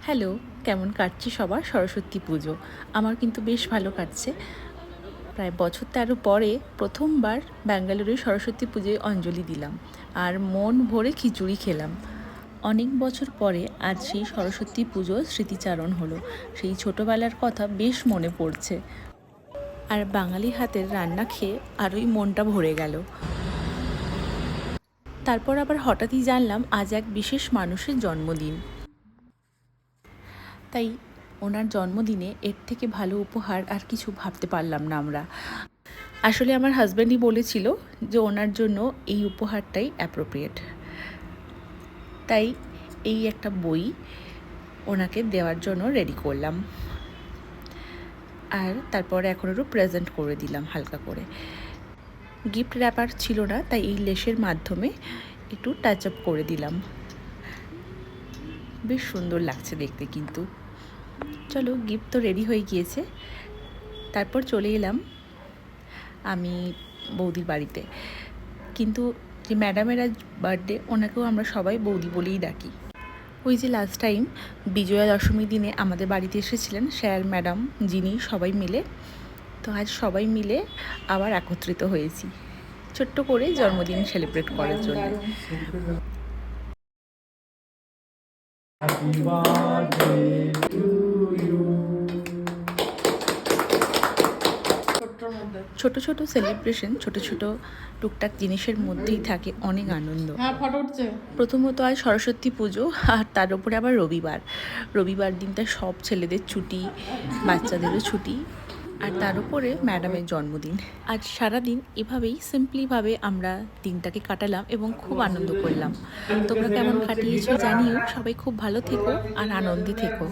Hello, কেমন কাটছে সবার সরস্বতী পুজো? আমার কিন্তু বেশ ভালো কাটছে। প্রায় বছর ১৩ পরে প্রথমবার ব্যাঙ্গালোরে সরস্বতী পুজোয় অঞ্জলি দিলাম আর মন ভরে খিচুড়ি খেলাম। অনেক বছর পরে আজ সেই সরস্বতী পুজোর স্মৃতিচারণ হলো। সেই ছোটোবেলার কথা বেশ মনে পড়ছে। আর বাঙালি হাতের রান্না খেয়ে আরোই মনটা ভরে গেল। তারপর আবার হঠাৎই জানলাম আজ এক বিশেষ মানুষের জন্মদিন। তাই ওনার জন্মদিনে এর থেকে ভালো উপহার আর কিছু ভাবতে পারলাম না আমরা। আসলে আমার হাজব্যান্ডই বলেছিল যে ওনার জন্য এই উপহারটাই অ্যাপ্রোপ্রিয়েট। তাই এই একটা বই ওনাকে দেওয়ার জন্য রেডি করলাম। আর তারপরে এখন একটু প্রেজেন্ট করে দিলাম হালকা করে। গিফট র্যাপার ছিল না, তাই এই লেসের মাধ্যমে একটু টাচ আপ করে দিলাম। বেশ সুন্দর লাগছে দেখতে কিন্তু। চলো, গিফট তো রেডি হয়ে গিয়েছে। তারপর চলে এলাম আমি বৌদির বাড়িতে। কিন্তু যে ম্যাডামের আজ বার্থডে, ওনাকেও আমরা সবাই বৌদি বলেই ডাকি। ওই যে লাস্ট টাইম বিজয়া দশমীর দিনে আমাদের বাড়িতে এসেছিলেন স্যার ম্যাডাম যিনি, সবাই মিলে। তো আজ সবাই মিলে আবার একত্রিত হয়েছি ছোট্ট করে জন্মদিন সেলিব্রেট করার জন্য। ছোট ছোট সেলিব্রেশন, ছোট ছোট টুকটাক জিনিসের মধ্যেই থাকে অনেক আনন্দ। প্রথমত আজ সরস্বতী পুজো, আর তার উপরে আবার রবিবার দিনটা সব ছেলেদের ছুটি, বাচ্চাদেরও ছুটি, আর তার উপরে ম্যাডামের জন্মদিন। আজ সারাদিন এভাবেই সিম্পলিভাবে আমরা দিনটাকে কাটালাম এবং খুব আনন্দ করলাম। তোমরা কেমন কাটিয়েছো জানিও। সবাই খুব ভালো থেকো আর আনন্দে থেকো।